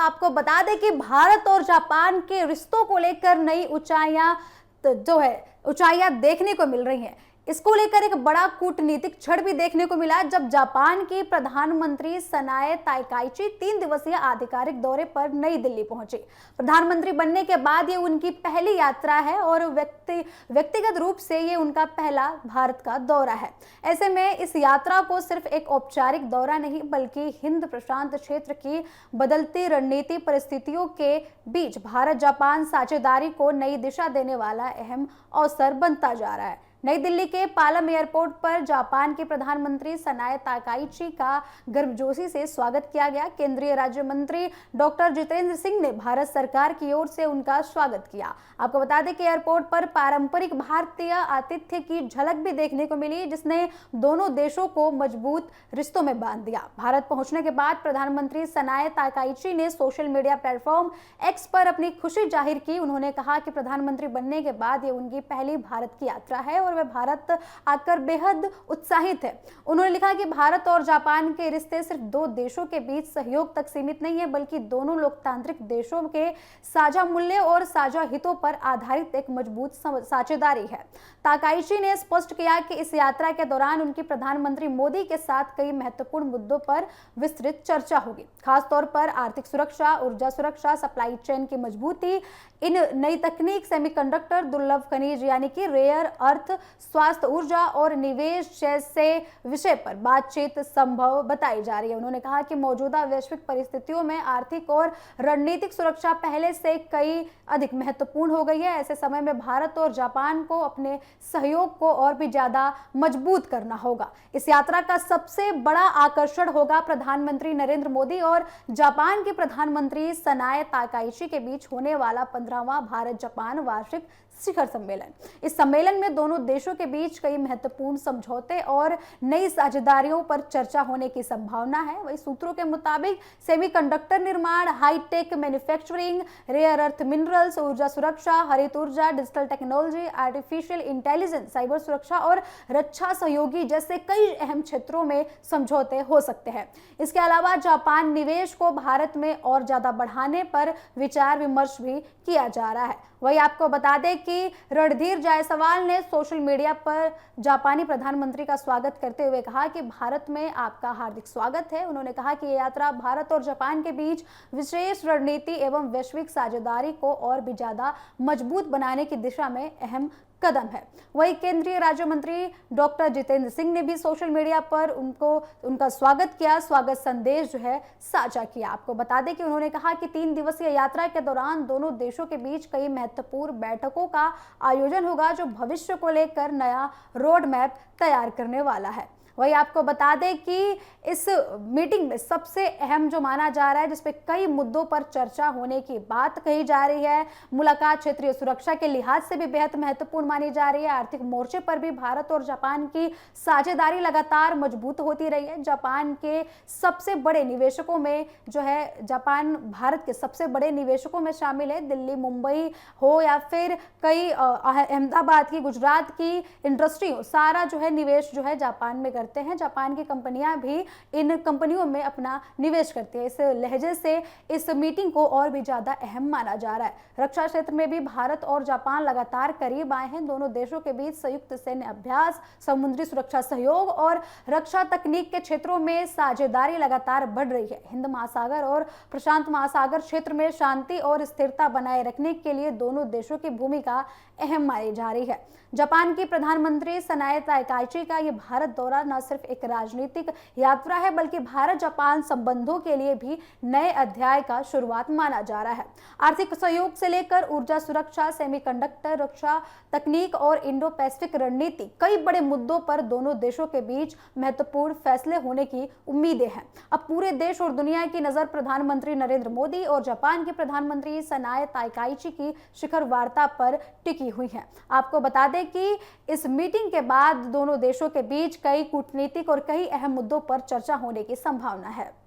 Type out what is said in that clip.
आपको बता दें कि भारत और जापान के रिश्तों को लेकर नई ऊंचाइयां देखने को मिल रही हैं। इसको लेकर एक बड़ा कूटनीतिक क्षण भी देखने को मिला जब जापान की प्रधानमंत्री सनाए ताकाइची 3 दिवसीय आधिकारिक दौरे पर नई दिल्ली पहुंची। प्रधानमंत्री बनने के बाद ये उनकी पहली यात्रा है और व्यक्तिगत रूप से ये उनका पहला भारत का दौरा है। ऐसे में इस यात्रा को सिर्फ एक औपचारिक दौरा नहीं बल्कि हिंद प्रशांत क्षेत्र की बदलती रणनीति परिस्थितियों के बीच भारत जापान साझेदारी को नई दिशा देने वाला अहम अवसर बनता जा रहा है। नई दिल्ली के पालम एयरपोर्ट पर जापान के प्रधानमंत्री सनाए ताकाइची का गर्मजोशी से स्वागत किया गया। केंद्रीय राज्य मंत्री डॉक्टर जितेंद्र सिंह ने भारत सरकार की ओर से उनका स्वागत किया। आपको बता दें कि एयरपोर्ट पर पारंपरिक भारतीय आतिथ्य की झलक भी देखने को मिली, जिसने दोनों देशों को मजबूत रिश्तों में बांध दिया। भारत पहुंचने के बाद प्रधानमंत्री सनाए ताकाइची ने सोशल मीडिया प्लेटफॉर्म एक्स पर अपनी खुशी जाहिर की। उन्होंने कहा कि प्रधानमंत्री बनने के बाद ये उनकी पहली भारत की यात्रा है और वे भारत आकर बेहद उत्साहित है। उन्होंने लिखा कि भारत और जापान के रिश्ते सिर्फ दो देशों के बीच सहयोग तक सीमित नहीं है बल्कि दोनों लोकतांत्रिक देशों के साझा मूल्य और साझा हितों पर आधारित एक मजबूत साझेदारी है। ताकाइची ने स्पष्ट किया कि इस यात्रा के दौरान उनकी प्रधानमंत्री मोदी के साथ कई महत्वपूर्ण मुद्दों पर विस्तृत चर्चा होगी, खासतौर पर आर्थिक सुरक्षा, ऊर्जा सुरक्षा, सप्लाई चेन की मजबूती, इन नई तकनीक, सेमीकंडक्टर, दुर्लभ खनिज यानी कि रेयर अर्थ, स्वास्थ्य, ऊर्जा और निवेश जैसे विषय पर बातचीत संभव बताई जा रही है। उन्होंने कहा कि मौजूदा वैश्विक परिस्थितियों में आर्थिक और रणनीतिक सुरक्षा पहले से कई अधिक महत्वपूर्ण हो गई है। ऐसे समय में भारत और जापान को अपने सहयोग को और भी ज्यादा मजबूत करना होगा। इस यात्रा का सबसे बड़ा आकर्षण होगा प्रधानमंत्री नरेंद्र मोदी और जापान के प्रधानमंत्री सनाए ताकाइची के बीच होने वाला 15वां भारत जापान वार्षिक शिखर सम्मेलन। इस सम्मेलन में दोनों देशों के बीच कई महत्वपूर्ण समझौते और नई साझेदारियों पर चर्चा होने की संभावना है। वही सूत्रों के मुताबिक सेमीकंडक्टर निर्माण, hi tech manufacturing, rare earth minerals, ऊर्जा सुरक्षा, हरित ऊर्जा, digital technology, artificial intelligence, cyber सुरक्षा और रक्षा सहयोगी जैसे कई अहम क्षेत्रों में समझौते हो सकते हैं। इसके अलावा जापान निवेश को भारत में और ज्यादा बढ़ाने पर विचार विमर्श भी किया जा रहा है। वही आपको बता दें कि रणधीर जायसवाल ने सोशल मीडिया पर जापानी प्रधानमंत्री का स्वागत करते हुए कहा कि भारत में आपका हार्दिक स्वागत है। उन्होंने कहा कि यह यात्रा भारत और जापान के बीच विशेष रणनीति एवं वैश्विक साझेदारी को और भी ज्यादा मजबूत बनाने की दिशा में अहम कदम है। वही केंद्रीय राज्य मंत्री डॉक्टर जितेंद्र सिंह ने भी सोशल मीडिया पर उनका स्वागत किया, स्वागत संदेश जो है साझा किया। आपको बता दें कि उन्होंने कहा कि 3 दिवसीय यात्रा के दौरान दोनों देशों के बीच कई महत्वपूर्ण बैठकों का आयोजन होगा जो भविष्य को लेकर नया रोड मैप तैयार करने वाला है। वही आपको बता दें कि इस मीटिंग में सबसे अहम जो माना जा रहा है, जिसपे कई मुद्दों पर चर्चा होने की बात कही जा रही है, मुलाकात क्षेत्रीय सुरक्षा के लिहाज से भी बेहद महत्वपूर्ण मानी जा रही है। आर्थिक मोर्चे पर भी भारत और जापान की साझेदारी लगातार मजबूत होती रही है। जापान के सबसे बड़े निवेशकों में जो है जापान भारत के सबसे बड़े निवेशकों में शामिल है। दिल्ली, मुंबई हो या फिर कई अहमदाबाद की, गुजरात की इंडस्ट्री हो, सारा जो है निवेश जो है जापान में करते हैं। जापान की कंपनियां भी इन कंपनियों में अपना निवेश करती है। इस लहजे से इस मीटिंग को और भी ज्यादा अहम माना जा रहा है। रक्षा क्षेत्र में भी भारत और जापान लगातार करीब आए हैं। दोनों देशों के बीच संयुक्त सैन्य अभ्यास, समुद्री सुरक्षा सहयोग और रक्षा तकनीक के क्षेत्रों में साझेदारी लगातार बढ़ रही है। हिंद महासागर और प्रशांत महासागर क्षेत्र में शांति और स्थिरता बनाए रखने के लिए दोनों देशों की भूमिका अहम मानी जा रही है। जापान की प्रधानमंत्री सनाए ताकाइची का यह भारत दौरा न सिर्फ एक राजनीतिक यात्रा है बल्कि भारत जापान संबंधों के लिए भी नए अध्याय का शुरुआत माना जा रहा है। आर्थिक सहयोग से लेकर ऊर्जा सुरक्षा, सेमीकंडक्टर, रक्षा तकनीक और इंडो पैसिफिक रणनीति, कई बड़े मुद्दों पर दोनों देशों के बीच महत्वपूर्ण फैसले होने की उम्मीदें हैं। अब पूरे देश और दुनिया की नजर प्रधानमंत्री नरेंद्र मोदी और जापान के प्रधानमंत्री सनाए ताकाइची की शिखर वार्ता पर टिकी हुई है। आपको बता दें कि इस मीटिंग के बाद दोनों देशों के बीच कई कूटनीतिक और कई अहम मुद्दों पर चर्चा होने की संभावना है।